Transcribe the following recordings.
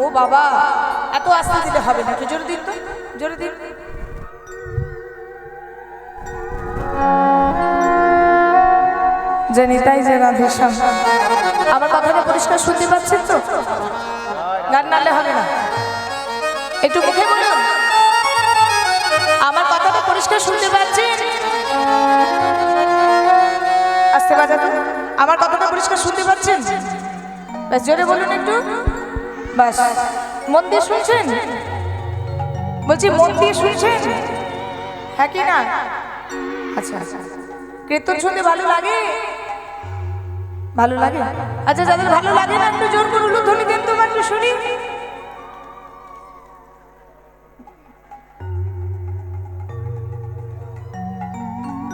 ও বাবা, এত আস্তে দিলে হবে না, একটু জোরে দিন তো, জোরে দিন। জানি তাই যে রাধেশ্যাম, আমার কথাটা পরিষ্কার শুনতে পাচ্ছেন তো? গান নালে হবে না, একটু মুখে বলুন আমার কথাটা পরিষ্কার শুনতে পাচ্ছেন? আস্তে বাজাতে, আমার কথাটা পরিষ্কার শুনতে পাচ্ছেন? ব্যাস জোরে বলুন একটু, বাস। মন দিয়ে শুনছেন? বলছি মন দিয়ে শুনছেন? হ্যাঁ কি না? আচ্ছা আচ্ছা, কীর্তন শুনতে ভালো লাগে? ভালো লাগে? আচ্ছা, যাদের ভালো লাগে না একটু জোর করে উলুধ্বনি দেন তো, একটু শুনি।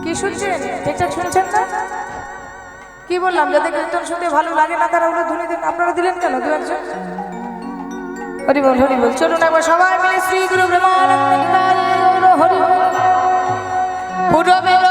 কি শুনছেন? ঠিকঠাক শুনছেন না? কি বললাম, যাদের কীর্তন শুনতে ভালো লাগে না তারা উলুধ্বনি দেন। আপনারা দিলেন কেন দু একজন? হরি বল, হরি বল। চলুন একবার সবাই মিলে শ্রী গুরু ব্রহ্মানন্দ হরি বল। পুরবের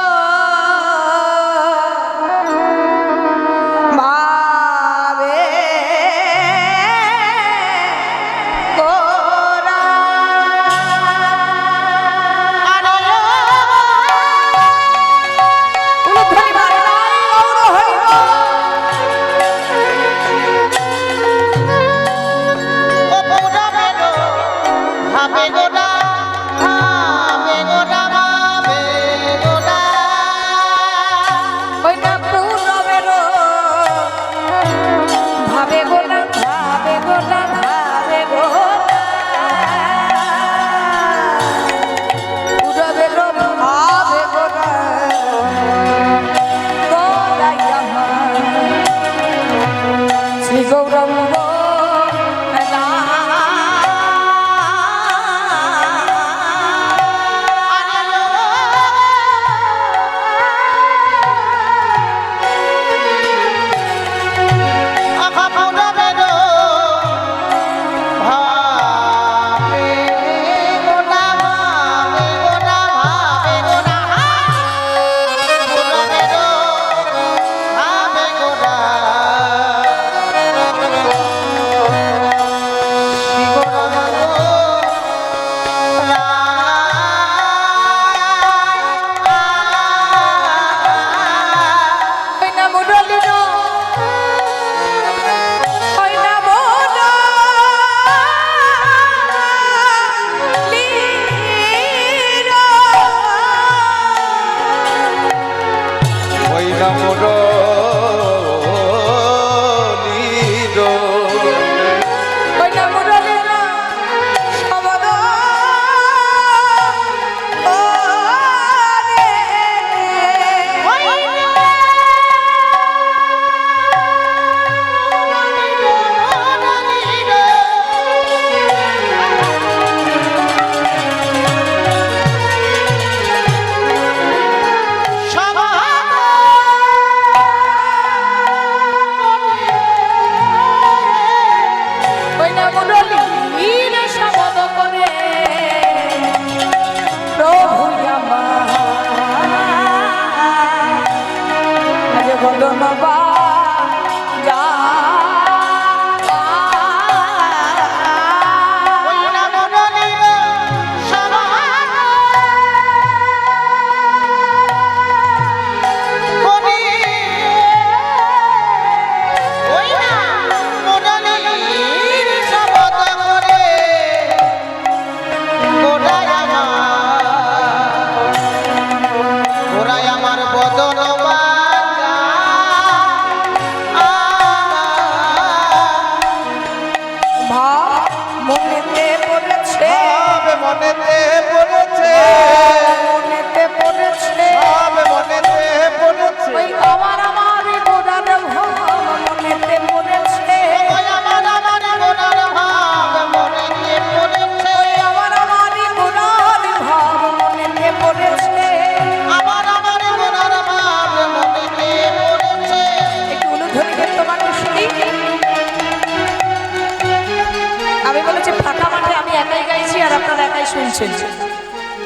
শুনছেন,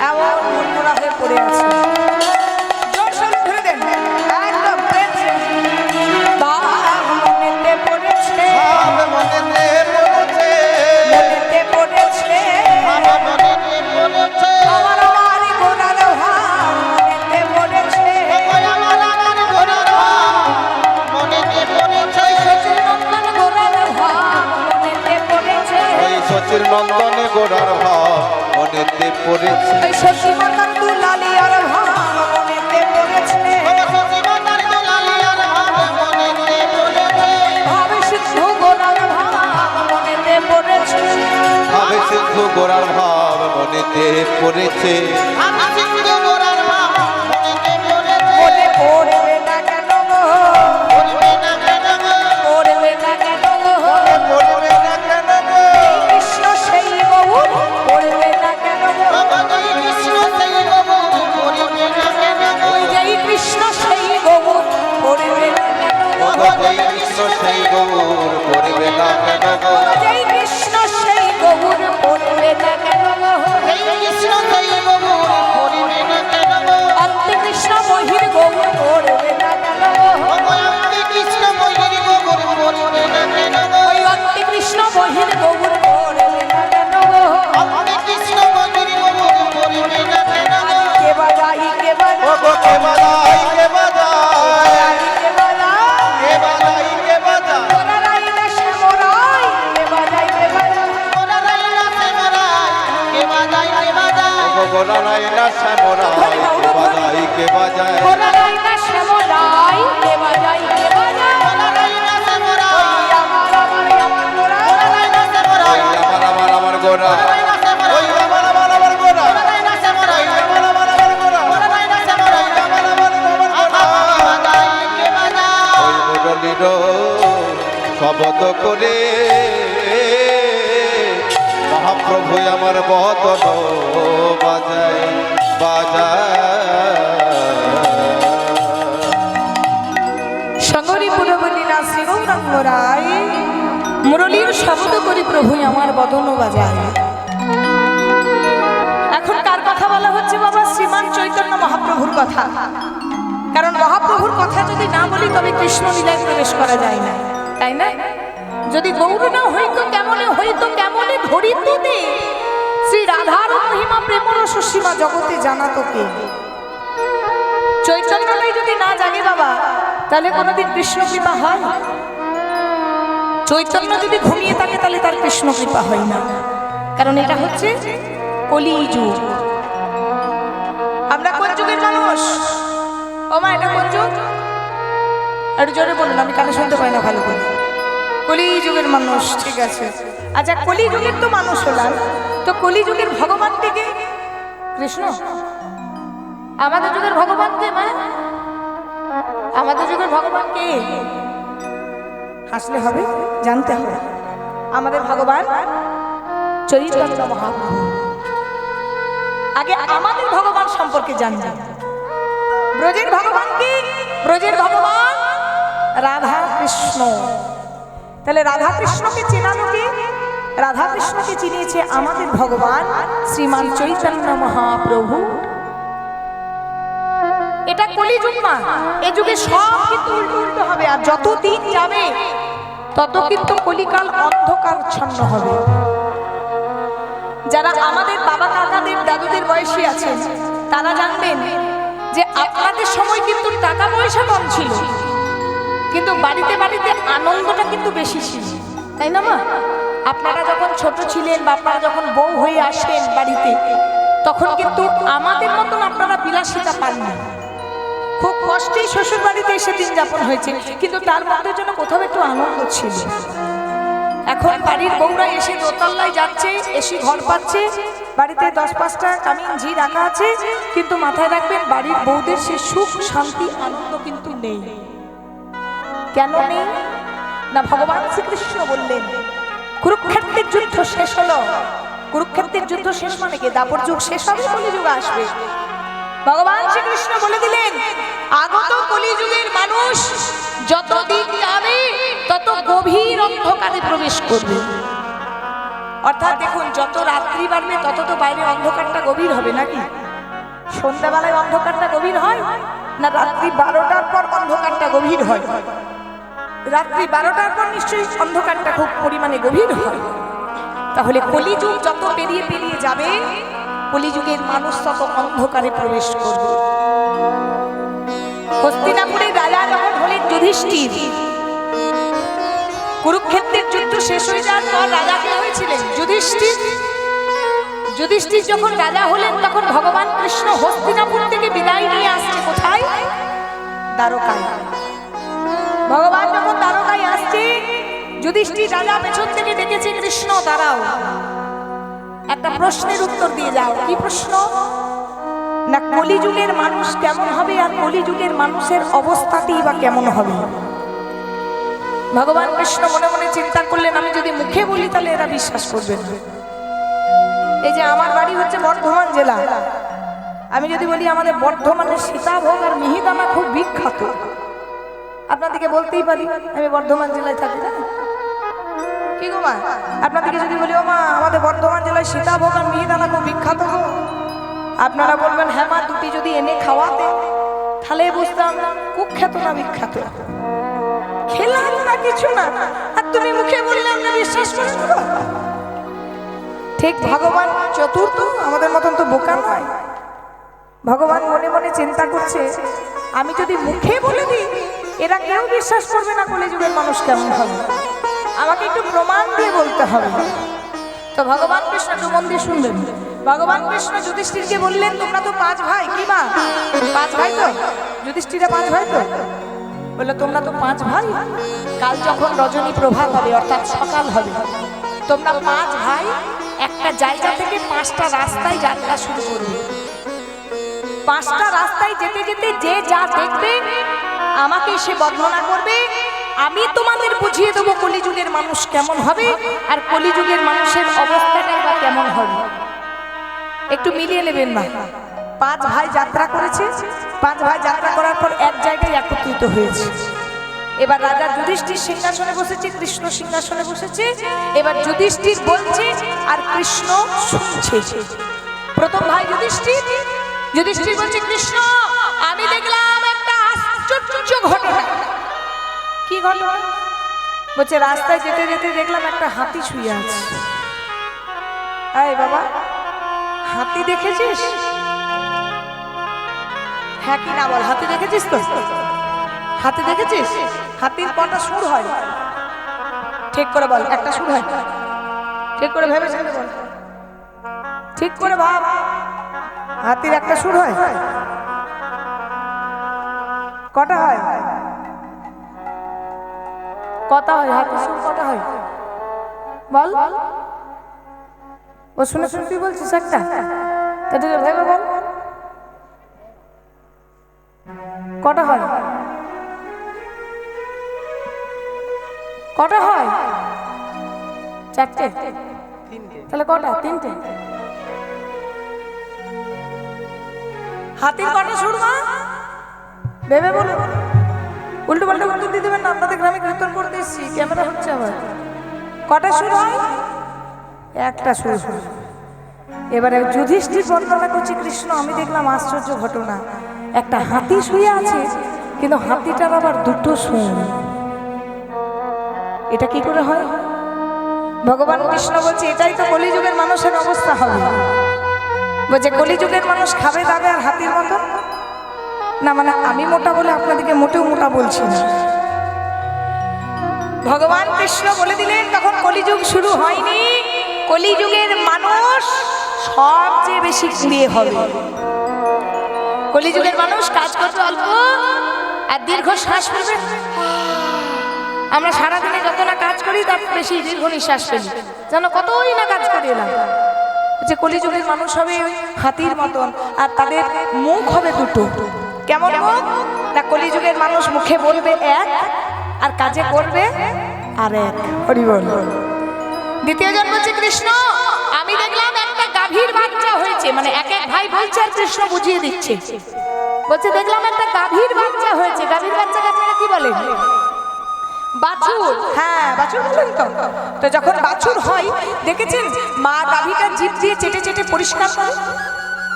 এমন মনমরা হয়ে পড়ে আছে। মনেতে পড়েছে মাসির নন্দনে গোড়ার ভাব মনেতে পড়েছে। সখী মাতার দুলালি আর ভাব মনেতে পড়েছে। ভাবে সিদ্ধ গোড়ার ভাব মনেতে পড়েছে। ভাবে সিদ্ধ গোড়ার ভাব মনেতে পড়েছে। মনে পড়বে না কেন গো? পড়বে না কেন গো? পড়বে না কেন গো? কৃষ্ণ সেই গৌর পড়বে না কেন গো? ওই যেই কৃষ্ণ সেই গৌর পড়বে না কেন গো? জয় কৃষ্ণ সেই গৌর পড়বে না কেন গো? যেই কৃষ্ণ সেই গৌর পড়বে না কেন গো? অন্তে কৃষ্ণ মহির গৌর পড়বে না কেন গো? ওই অন্তে কৃষ্ণ মহির গৌর পড়বে না কেন গো? কে বাজাই কে ও গো কে বাজাই কে বাজাই কে বাজাই কে বাজাই কে বাজাই মোরাই না সে মোরাই কে বাজাই কে বাজাই ও গো গোড়ারাই না শ্যামরাই কে বাজাই কে বাজাই মোরাই না সে মোরাই কে বাজাই কে বাজাই আমার মোরাই ওই আমার গোড়া ওই আমার গোড়া ওই আমার গোড়া ওই মুরলীর শব্দ করে মহাপ্রভু আমার বদন বাজায় সঙ্গরি পুরবনী না শ্রী গৌরাঙ্গ রায় মুরলীর শব্দ করি প্রভু আমার বদন বাজায়। এখন কার কথা বলা হচ্ছে বাবা? শ্রীমান চৈতন্য মহাপ্রভুর কথা। কারণ মহাপ্রভুর কথা যদি না বলি তবে কৃষ্ণ লীলায় প্রবেশ করা যায় না, তাই না? যদি গৌর না হইতো কেমনে হইতো, কেমনে ধরিত দে শ্রী রাধার মহিমা প্রেম রস সীমা জগতে জানাতো কে? চৈতন্যটাই যদি না জাগে বাবা, তাহলে কোনোদিন কৃষ্ণ কৃপা হয়? চৈতন্য যদি ঘুমিয়ে থাকে তাহলে তার কৃষ্ণ কৃপা হয় না। কারণ এটা হচ্ছে কলি যুগ। আমরা কোন যুগের মানুষ? ও মা, এটা কোন যুগ? একটু জোরে বলুন, আমি কানে শুনতে পাই না ভালো করে। কলি যুগের মানুষ, ঠিক আছে। আচ্ছা, কলি যুগের তো মানুষ হলাম, তো কলি যুগের ভগবানটিকে কৃষ্ণ। আমাদের যুগের ভগবান কে মা? আমাদের যুগের ভগবান কে? হাসলে হবে, জানতে হবে। আমাদের ভগবান চৈতন্য মহাপ্রভু। আগে আমাদের ভগবান সম্পর্কে জানবো। ব্রজের ভগবান কি? ব্রজের ভগবান রাধা কৃষ্ণ। তাহলে রাধা কৃষ্ণকে চেনানো কে? রাধা কৃষ্ণকে চিনিয়েছে আমাদের ভগবান শ্রীমান চৈতন্য মহাপ্রভু। এটা কলিযুগ মা। এই যুগে সব কিন্তু উল্টো উল্টো হবে, আর যত দিন যাবে তত কিন্তু কলিকাল অন্ধকারচ্ছন্ন হবে। যারা আমাদের বাবা কাকাদের দাদুদের বয়সী আছেন তারা জানবেন যে আপনাদের সময় কিন্তু টাকা পয়সা কম ছিল, কিন্তু বাড়িতে বাড়িতে আনন্দটা কিন্তু বেশি ছিল, তাই না মা? আপনারা যখন ছোট ছিলেন বা আপনারা যখন বউ হয়ে আসেন বাড়িতে, তখন কিন্তু আমাদের মতন আপনারা বিলাসিতা পাননি। খুব কষ্টেই শ্বশুর বাড়িতে এসে দিন যাপন হয়েছে, কিন্তু তার মধ্যে জন্য কোথাও একটু আনন্দ ছিল। এখন বাড়ির বউরা এসে দোতলায় যাচ্ছে, এসে ঘর পাচ্ছে, বাড়িতে 10-5টা কামিন ঝি রাখা আছে, কিন্তু মাথায় রাখবেন বাড়ির বউদের সে সুখ শান্তি আনন্দ কিন্তু নেই। কেন নেই না? ভগবান শ্রীকৃষ্ণ বললেন কুরুক্ষেত্রের যুদ্ধ শেষ হলো। কুরুক্ষেত্রের যুদ্ধ শেষ মানে কি? দাপর যুগ শেষ হবে, কলিযুগ আসবে। ভগবান শ্রীকৃষ্ণ বলে দিলেন আগত কলিযুগের মানুষ যত দিন যাবে তত গভীর অন্ধকারে প্রবেশ করবে। অর্থাৎ দেখুন, যত রাত্রি বাড়বে তত তো বাইরে অন্ধকারটা গভীর হবে নাকি? সন্ধ্যাবেলায় অন্ধকারটা গভীর হয় না রাত্রি 12টার পর অন্ধকারটা গভীর হয়? রাত্রি 12টার পর নিশ্চয়ই অন্ধকারটা খুব পরিমাণে গভীর হয়। তাহলে কলিযুগ যত পেরিয়ে পেরিয়ে যাবে, কলিযুগের মানুষ তত অন্ধকারে প্রবেশ করবে। হস্তিনাপুরে রাজা যখন হলেন যুধিষ্ঠির, কুরুক্ষেত্রের যুদ্ধ শেষ হয়ে যাওয়ার পর রাজা কে হয়েছিলেন? যুধিষ্ঠির। যুধিষ্ঠির যখন রাজা হলেন তখন ভগবান কৃষ্ণ হস্তিনাপুর থেকে বিদায় নিয়ে আসছে কোথায়? দ্বারকায়। ভগবান যখন দ্বারকায় আসছে, যুধিষ্ঠির রাজা পেছন থেকে ডেকেছে, কৃষ্ণ দাঁড়াও, একটা প্রশ্নের উত্তর দিয়ে যাও। কি প্রশ্ন? না কলিযুগের মানুষ কেমন হবে আর কলিযুগের মানুষের অবস্থাটি বা কেমন হবে? ভগবান কৃষ্ণ মনে মনে চিন্তা করলেন, আমি যদি মুখে বলি তাহলে এরা বিশ্বাস করবে না। এই যে আমার বাড়ি হচ্ছে বর্ধমান জেলা, আমি যদি বলি আমাদের বর্ধমানের সীতাভোগ আর মিহিদানা খুব বিখ্যাত, আপনাদেরকে বলতেই পারি আমি বর্ধমান জেলায় থাকি না। কি গো মা, আপনাদেরকে যদি বলি ও মা আমাদের বর্ধমান জেলায় সীতাভোগ আর মিহিদানা খুব বিখ্যাত, আপনারা বলবেন হ্যাঁ মা, দুটি যদি এনে খাওয়াতে তাহলে বুঝতাম কুখ্যাত না বিখ্যাত। খেলাম না কিছু না, আর তুমি মুখে বললে আমরা বিশ্বাস করি না। ঠিক ভগবান চতুর্থ, আমাদের মতন তো বোকা নয়। ভগবান মনে মনে চিন্তা করছে, আমি যদি মুখে বলে দিই এরা কেউ বিশ্বাস করবে না কলিযুগের মানুষ কেমন হবে, আমাকে একটু প্রমাণ দিয়ে বলতে হবে। তো ভগবান কৃষ্ণ, একটু মন দিয়ে শুনবেন, ভগবান কৃষ্ণ যুধিষ্ঠিরকে বললেন, তোমরা তো 5 ভাই। কি মা, 5 ভাই তো? যুধিষ্ঠিরা 5 ভাই তো? বললো তোমরা তো 5 ভাই, কাল যখন রজনী প্রভাত হবে অর্থাৎ সকাল হবে, তোমরা 5 ভাই একটা জায়গা থেকে 5টা রাস্তায় যাত্রা শুরু করবে। 5টা রাস্তায় যেতে যেতে যে যা দেখবে আমাকে সে বর্ণনা করবে, আমি তোমাদের বুঝিয়ে দেবো কলিযুগের মানুষ কেমন হবে আর কলিযুগের মানুষের অবস্থাটাই বা কেমন হবে। একটু মিলিয়ে নেবেন না। 5 ভাই যাত্রা করেছে, 5 ভাই যাত্রা করার পর এক জায়গায় একত্রিত হয়েছে। এবার রাজা যুধিষ্ঠির সিংহাসনে বসেছে, কৃষ্ণ সিংহাসনে বসেছে। এবার যুধিষ্ঠির বলছে আর কৃষ্ণ শুনছে। প্রথম ভাই যুধিষ্ঠির, যুধিষ্ঠির বলছে, কৃষ্ণ আমি দেখলাম একটা আশ্চর্য ঘটনা। কি ঘটনা? বলছে রাস্তায় যেতে যেতে দেখলাম একটা হাতি শুয়ে আছে। এই বাবা, হাতি দেখেছিস? হ্যাঁ কি না বল, হাতি দেখেছিস তো? হাতি দেখেছিস? হাতির কটা সুর হয়? ঠিক করে বল, একটা সুর হয়? ঠিক করে ভেবে চিন্তে বল, ঠিক করে ভাব, হাতির একটা সুর হয়? কটা হয়? কটা হয়? হাতির সুর কটা হয় বল? ও শুনে শুনে তুই বলছিস একটা, তা ভেবে বল কটা হয়? কটা হয়? 4টে? তাহলে কটা? 3টে। হাতির কটা সুর মা? ভেবে বলো, উল্টো পাল্টা উত্তর দিয়ে দেবেন না। আপনাদের গ্রামে কীর্তন করতে এসেছি, ক্যামেরা হচ্ছে আবার। কটা সুর হয়? একটা সুর। এবারে যুধিষ্ঠির বর্ণনা করছে, কৃষ্ণ আমি দেখলাম আশ্চর্য ঘটনা, একটা হাতি শুয়ে আছে কিন্তু হাতিটার আবার 2টো সুর। এটা কি করে হয়? ভগবান কৃষ্ণ বলছে এটাই তো কলিযুগের মানুষের অবস্থা হবে। বলছে কলিযুগের মানুষ খাবে দাবে আর হাতির মতো না। মানে আমি মোটা বলে আপনাদেরকে মোটেও মোটা বলছি না। ভগবান কৃষ্ণ বলে দিলেন তখন কলিযুগ শুরু হয়নি, কলিযুগের মানুষ সবচেয়ে বেশি কুড়িয়ে হবে। কলিযুগের মানুষ কাজ করবে অল্প আর দীর্ঘ শ্বাস ফেলবে। আমরা সারাদিনে যত না কাজ করি তার বেশি দীর্ঘ নিঃশ্বাস ফেলি, যেন কতই না কাজ করে এলাম। যে কলিযুগের মানুষ হবে হাতির মতন আর তাদের মুখ হবে 2টো। কেমন মুখ? না কলিযুগের মানুষ মুখে বলবে এক আর কাজে করবে আর এক। হরি বল। দ্বিতীয় জন বলছে, কৃষ্ণ আমি দেখলাম একটা গাভীর বাচ্চা হয়েছে। মানে এক এক ভাই বলছে আর কৃষ্ণ বুঝিয়ে দিচ্ছে। বলছে দেখলাম একটা গাভীর বাচ্চা হয়েছে। গাভীর বাচ্চাকে আপনারা কি বলেন? বাছুর। হ্যাঁ বাছুর বলেন তো। তো যখন বাছুর হয় দেখেছেন মা গাভীটা জিভ দিয়ে চেটে চেটে পরিষ্কার করে।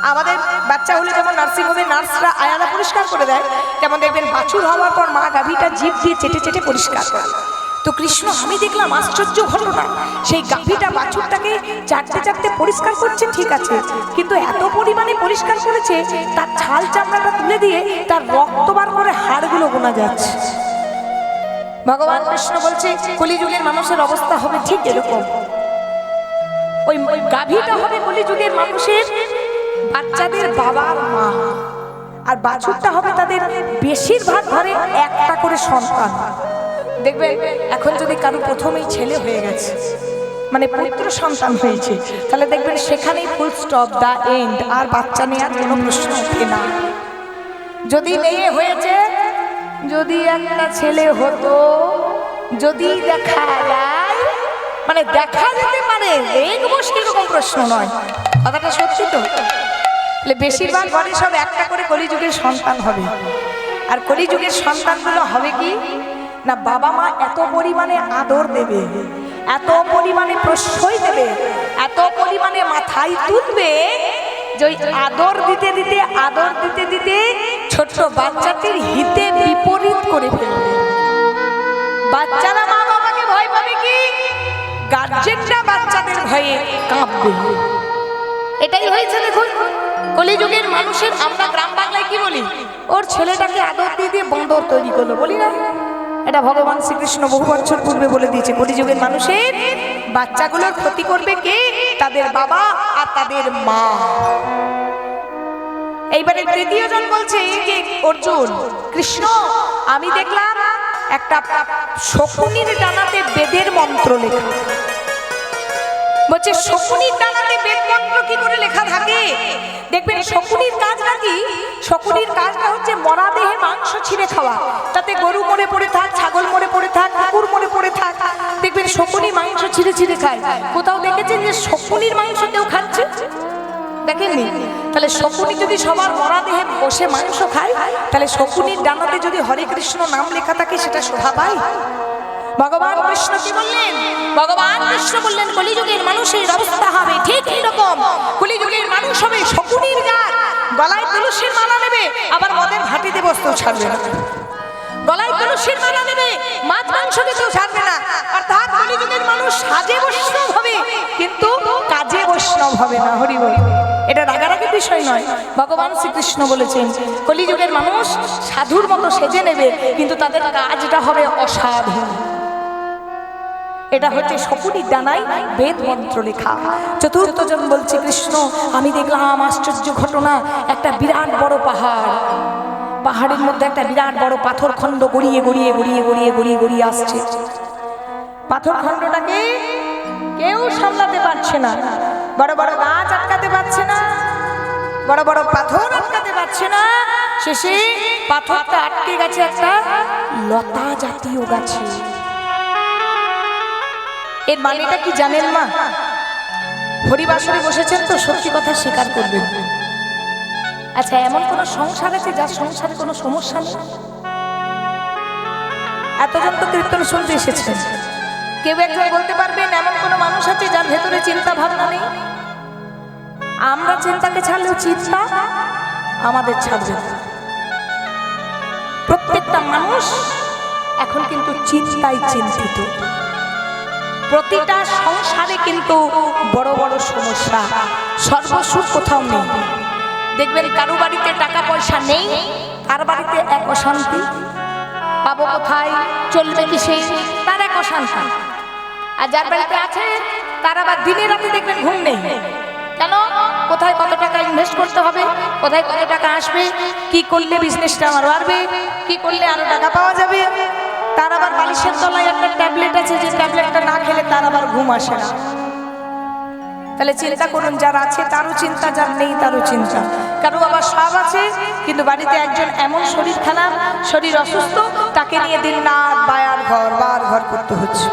আমাদের বাচ্চা হলে যেমন নার্সিংহোমে নার্সরা আয়ালা পরিষ্কার করে দেয়, তেমন দেখবেন বাছুর হওয়ার পর মা গাভীটা জিভ দিয়ে চেটে চেটে পরিষ্কার করে। তো কৃষ্ণ আমি দেখলাম আশ্চর্য ঘটনা, সেই গাভীটা বাছুরটাকে চাটতে চাটতে পরিষ্কার করছে, ঠিক আছে, কিন্তু এত পরিমাণে পরিষ্কার করেছে তার ছাল চামড়াটা তুলে দিয়ে তার রক্ত বার করে হাড়গুলো গোনা যাচ্ছে। ভগবান কৃষ্ণ বলছে কলিযুগের মানুষের অবস্থা হবে ঠিক এরকম। ওই গাভীটা হবে কলিযুগের মানুষের বাচ্চাদের বাবার মা, আর বাছুরটা হবে তাদের বেশিরভাগ ঘরে একটা করে সন্তান। দেখবেন এখন যদি কারো প্রথমেই ছেলে হয়ে গেছে, মানে পুত্র সন্তান হয়েছে, তাহলে দেখবেন সেখানেই ফুল স্টপ, দা এন্ড, আর বাচ্চা নেওয়ার কোনো প্রশ্ন ওঠে না। যদি মেয়ে হয়েছে, যদি একটা ছেলে হতো, যদি দেখা যায়, মানে দেখা যেতে পারে, দেখবো সেরকম প্রশ্ন নয়। কথাটা সত্যি তো? বেশিরভাগ ঘরে সব একটা করে কলিযুগের সন্তান হবে। আর কলিযুগের সন্তানগুলো হবে কি না, বাবা মা এত পরিমাণে আদর দেবে, এত পরিমাণে প্রশ্রয় দেবে, এত পরিমাণে মাথায় তুলবে যে ওই আদর দিতে দিতে আদর দিতে দিতে ছোট্ট বাচ্চাটির হিতে বিপরীত করে ফেলবে। বাচ্চারা মা বাবাকে ভয় পাবে কি, গার্জেনরা বাচ্চাদের ভয়ে কাঁপবে। এটাই হয়েছে দেখুন কলিযুগের মানুষের। আমরা গ্রাম বাংলায় কি বলি, ওর ছেলেটাকে আদর দিয়ে দিয়ে বন্দর তৈরি করলো, বলি না? এটা ভগবান শ্রীকৃষ্ণ বহু বছর পূর্বে বলে দিয়েছে। কলিযুগের মানুষের বাচ্চাগুলোর ক্ষতি করবে কে, তাদের বাবা আর তাদের মা। এইবারে তৃতীয় জন বলছে যে অর্জুন, কৃষ্ণ আমি দেখলাম একটা শকুনির ডানাতে বেদের মন্ত্র লেখা। বলছে শকুনির ডানাতে বেদ মন্ত্র কি করে লেখা থাকে? দেখবেন শকুনির কাজটা কি, শকুনির কাজটা হচ্ছে মরা দেহে মাংস ছিঁড়ে খাওয়া। তাতে গরু মরে পড়ে থাক, ছাগল মরে পড়ে থাক, কুকুর মরে পড়ে থাক, দেখবেন শকুনি মাংস ছিঁড়ে ছিঁড়ে খায়। কোথাও দেখেছেন যে শকুনির মাংস কেউ খাচ্ছে? দেখেননি? তাহলে শকুনি যদি সবার মরা দেহে বসে মাংস খায়, তাহলে শকুনির ডানাতে যদি হরে কৃষ্ণ নাম লেখা থাকে সেটা শোভা পায়? ভগবান কৃষ্ণ কি বললেন? ভগবান কৃষ্ণ বললেন কলিযুগের মানুষের অবস্থা হবে ঠিক এরকম। কলিযুগের মানুষ হবে শকুনির গাছ, গলায় তুলসীর মালা নেবে, আবার মদের ভাটিতে বসতেও ছাড়বে না। গলায় তুলসীর মালা নেবে, মাছ মাংস খেতেও ছাড়বে না। অর্থাৎ কলিযুগের মানুষ সাজে বৈষ্ণব হবে কিন্তু কাজে বৈষ্ণব হবে না। হরি বল। এটা রাগারাগির বিষয় নয়। ভগবান শ্রীকৃষ্ণ বলেছেন কলিযুগের মানুষ সাধুর মতো সেজে নেবে কিন্তু তাদের কাজটা হবে অসাধু। এটা হচ্ছে শকুনির ডানায় বেদ মন্ত্র লেখা। চতুর্থ জন বলছে কৃষ্ণ আমি দেখলাম আশ্চর্য ঘটনা, একটা বিরাট বড় পাহাড়, পাহাড়ের মধ্যে একটা বিরাট বড় পাথর খণ্ড গড়িয়ে গড়িয়ে গড়িয়ে গড়িয়ে গড়িয়ে গড়িয়ে আসছে। পাথর খণ্ডটাকে কেউ সামলাতে পারছে না, বড় বড় গাছ আটকাতে পারছে না, বড় বড় পাথর আটকাতে পারছে না। শেষে পাথরটা আটকে গেছে একটা লতা জাতীয় গাছে। এর মানেটা কি জানেন মা? হরিবাসরে বসেছেন তো সত্যি কথা স্বীকার করবেন। আচ্ছা এমন কোন সংসার আছে যার সংসারে কোনো সমস্যা নেই? এতজন তো কীর্তন শুনতে এসেছেন, কেউ একজন বলতে পারবেন এমন কোন মানুষ আছে যার ভেতরে চিন্তা ভাবনা নেই? আমরা চিন্তাকে ছাড়লেও চিন্তা আমাদের ছাড়বে না। প্রত্যেকটা মানুষ এখন কিন্তু চিন্তায় চিন্তিত। প্রতিটা সংসারে কিন্তু বড় বড় সমস্যা, সর্বসুখ কোথাও নেই। দেখবেন কারো বাড়িতে টাকা পয়সা নেই, কার বাড়িতে এক অশান্তি, পাবো কোথায়, চলবে কিসে, তার এক অশান্তি। আর যার বাড়িতে আছে তার আবার দিনে রাতে দেখবেন ঘুম নেই। কেন? কোথায় কত টাকা ইনভেস্ট করতে হবে, কোথায় কত টাকা আসবে, কি করলে বিজনেসটা আমার বাড়বে, কি করলে আরো টাকা পাওয়া যাবে। তার আবার বালিশের তলায় একটা ট্যাবলেট আছে, যে ট্যাবলেটটা না খেলে তার আবার ঘুম আসে না। তাহলে চিন্তা করুন, যার আছে তারও চিন্তা, যার নেই তারও চিন্তা। কারো আবার সব আছে কিন্তু বাড়িতে একজন এমন শরীর খারাপ, শরীর অসুস্থ, তাকে নিয়ে দিন রাত বার ঘর করতে হচ্ছে,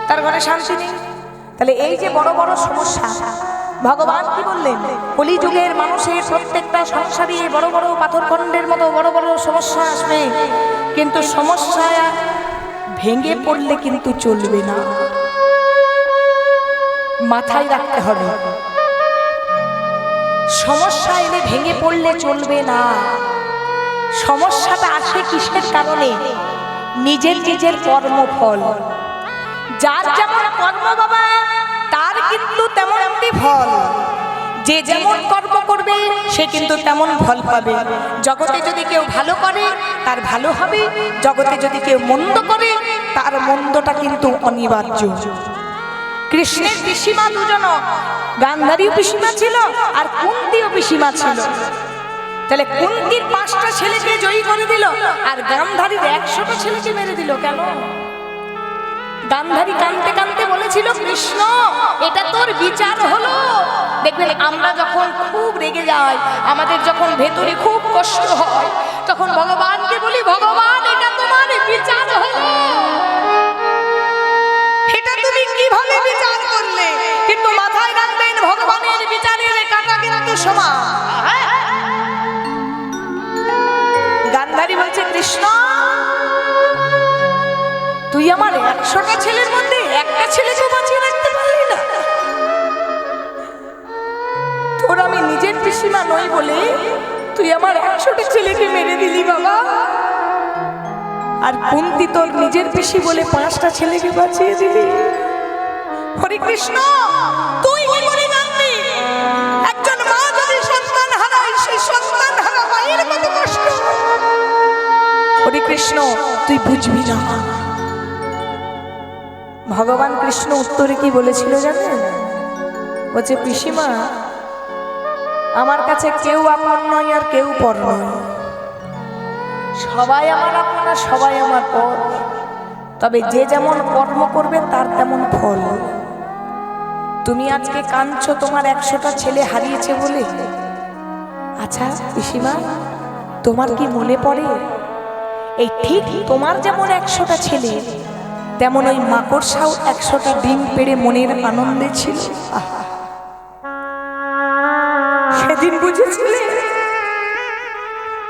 তার ঘরে শান্তি নেই। তাহলে এই যে বড় বড় সমস্যা, ভগবান কি বললেন? কলিযুগের মানুষের প্রত্যেকটা সংসারে বড় বড় পাথরখণ্ডের মতো বড় বড় সমস্যা আসবে, কিন্তু সমস্যা ভেঙে পড়লে কিন্তু চলবে না। মাথায় রাখতে হবে, সমস্যা এলে ভেঙে পড়লে চলবে না। সমস্যাটা আসে কিসের কারণে? নিজের নিজের কর্মফল। যার যেমন কর্ম বাবা তার কিন্তু তেমন ফল। যে যেমন কর্ম করবে সে কিন্তু তেমন ফল পাবে। জগতে যদি কেউ ভালো করে তার ভালো হবে, জগতে যদি কেউ মন্দ করে তার মন্দটা কিন্তু অনিবার্য। কৃষ্ণের পিসিমা দুজন, গান্ধারীও পিসিমা ছিল আর কুন্তিও পিসিমা ছিল। তাহলে কুন্তির 5টা ছেলেকে জয়ী করে দিল আর গান্ধারীর 100টা ছেলেকে মেরে দিল কেন? গান্ধারী কাঁদতে কাঁদতে বলেছিল, কৃষ্ণ এটা তোর বিচার হলো। দেখবেন আমরা যখন খুব রেগে যাই, আমাদের যখন ভেতরে খুব কষ্ট হয়, তখন ভগবানকে বলি, ভগবান এটা তোমার বিচার হলো, এটা তুমি কিভাবে বিচার করলে? কিন্তু মাথায় রাখবেন ভগবানের বিচারের কাঁটা কিন্তু সমান। গান্ধারী বলছে, কৃষ্ণ তুই আমার 100টা ছেলের মধ্যে একটা ছেলেকে বাঁচিয়ে রাখতে পারলি না? তোর আমি নিজের পিসিমা নই বলে তুই আমার 100টা ছেলেকে মেরে দিলি বাবা। আর কুন্তি তোর নিজের পিসি বলে 5টা ছেলেকে বাঁচিয়ে দিলি। হরে কৃষ্ণ, তুই কি করে জানবি একজন মা যদি সন্তান হারায়, সেই সন্তান হারা মায়ের কত কষ্ট? হরে কৃষ্ণ, তুই বুঝবি না। ভগবান কৃষ্ণ উত্তরে কি বলেছিল জানেন? বলছে, পিসিমা আমার কাছে কেউ আপন নয় আর কেউ পর নয়, সবাই আমার আপন আর সবাই আমার পর। তবে যে যেমন কর্ম করবে তার তেমন ফল। তুমি আজকে কাঁদছো তোমার 100টা ছেলে হারিয়েছে বলে। আচ্ছা পিসিমা, তোমার কি মনে পড়ে এই ঠিক তোমার যেমন 100টা ছেলে, তেমন ওই মাকড়সাও 100টা ডিম পেড়ে মনের আনন্দে ছিল। সেদিন বুঝেছিলে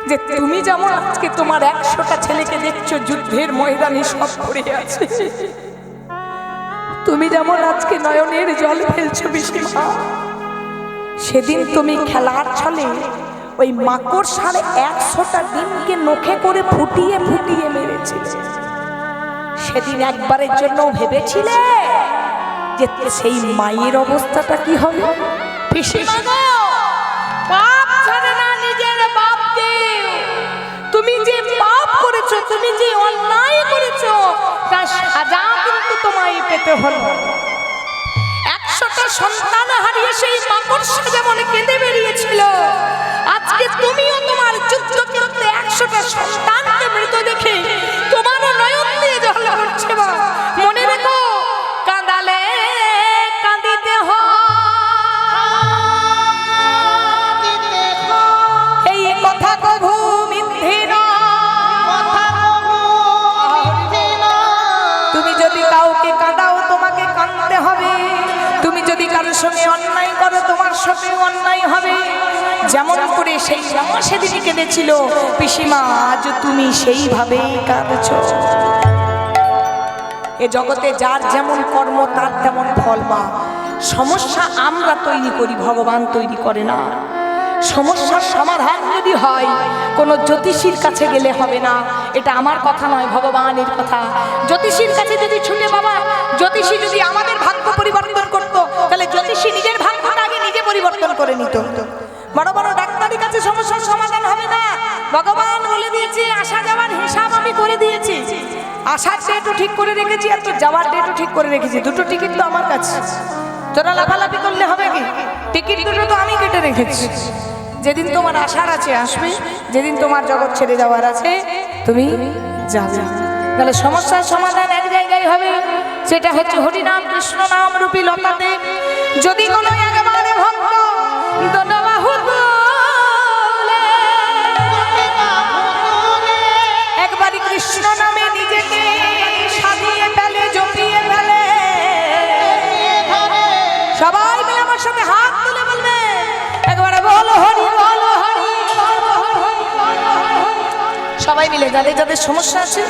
যে তুমি যেমন আজকে তোমার 100টা ছেলেকে দেখছো যুদ্ধের ময়দানে সব পড়ে আছে, তুমি যেমন আজকে নয়নের জল ফেলছো পিসিমা, সেদিন তুমি খেলার ছলে ওই মাকড়সার 100টা ডিমকে নখে করে ফুটিয়ে ফুটিয়ে মেরেছিলে। সেদিন একবারের জন্য ভেবেছিলে যে সেই মায়ের অবস্থাটা কি হবে? পিসিমা গো, পাপ ছাড়ে না নিজের বাপকে। তুমি যে পাপ করেছো, তুমি যে অন্যায় করেছো, তার সাজা কিন্তু তোমায় পেতে হলো। 100টা সন্তান হারিয়ে সেই মাকড়সা যেমন কেঁদে বেরিয়েছিল, আজকে তুমিও তোমার যুদ্ধ করতে 100টা সন্তানকে মৃত দেখে তোমারও নয়ন দিয়ে জল পড়ছে। মনে রেখো, কাঁদালে কাঁদিতে হয়, এই কথা কভু মিথ্যে নয়। তুমি যদি কাউকে কাঁদাও তোমাকে কাঁদতে হবে, তুমি যদি কারোর সঙ্গে অন্যায় করো তোমার সাথে অন্যায় হবে। যেমন করে সেই রামা সেদিন কেঁদেছিল, পিসিমা আজ তুমি সেইভাবেই কাঁদছো। এ জগতে যার যেমন কর্ম তার তেমন ফল। মা, সমস্যা আমরা তৈরি করি, ভগবান তৈরি করে না। সমস্যার সমাধান যদি হয় কোনো জ্যোতিষীর কাছে গেলে হবে না। এটা আমার কথা নয়, ভগবানের কথা। জ্যোতিষীর কাছে যদি ছুটে, বাবা জ্যোতিষী যদি আমাদের ভাগ্য পরিবর্তন করত, তাহলে জ্যোতিষী নিজের ভাগ্যটা আগে নিজে পরিবর্তন করে নিত। বড় বড় ডাক্তারের কাছে সমস্যার সমাধান হবে না। ভগবান বলে দিয়েছে আসা যাওয়ার হিসাব আমি করে দিয়েছি, আসার ডেটও ঠিক করে রেখেছি আর তোর যাওয়ার ডেটও ঠিক করে রেখেছি। দুটো টিকিট তো আমার কাছে, তোরা লাফালাফি করলে হবে কি? টিকিট দুটো তো আমি কেটে রেখেছি। যেদিন তোমার আসার আছে আসবে, যেদিন তোমার জগৎ ছেড়ে যাওয়ার আছে তুমি যাবে। তাহলে সমস্যার সমাধান এক জায়গায় হবে, সেটা হচ্ছে হরিনাম কৃষ্ণ নাম রূপী লতাতে। যদি কোনো একেবারে ভক্ত দণ্ডবাহু তুলে একবারই কৃষ্ণ নামে নিজেকে সাজিয়ে ফেলে, জপিয়ে ফেলে, সবাই মিলে আমার সাথে হাত তুলে বলবে একবারে বলো হরি বলো হরি। সবাই মিলে যাদের যাদের সমস্যা আছে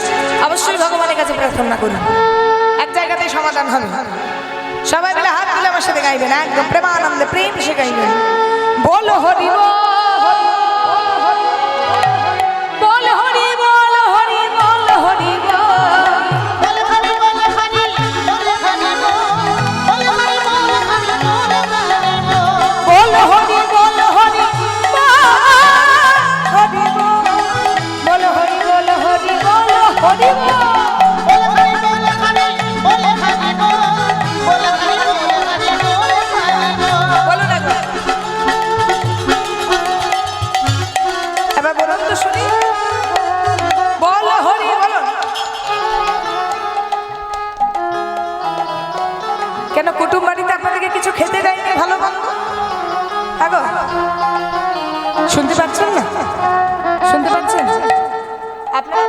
অবশ্যই ভগবানের কাছে প্রার্থনা করুন, এক জায়গাতে সমাধান হবে। সবাই মিলে হাত তুলে আমার সাথে গাইবেন, একদম প্রেমানন্দে প্রেম সে গাইবেন। বলো হরি বল হরি বল হরি বল হরি বল হরি কেন কুটুম বাড়িতে আপনাদেরকে কিছু খেতে দেয়নি ভালো ভালো? আগো শুনতে পাচ্ছেন না? শুনতে পাচ্ছেন? আপনারা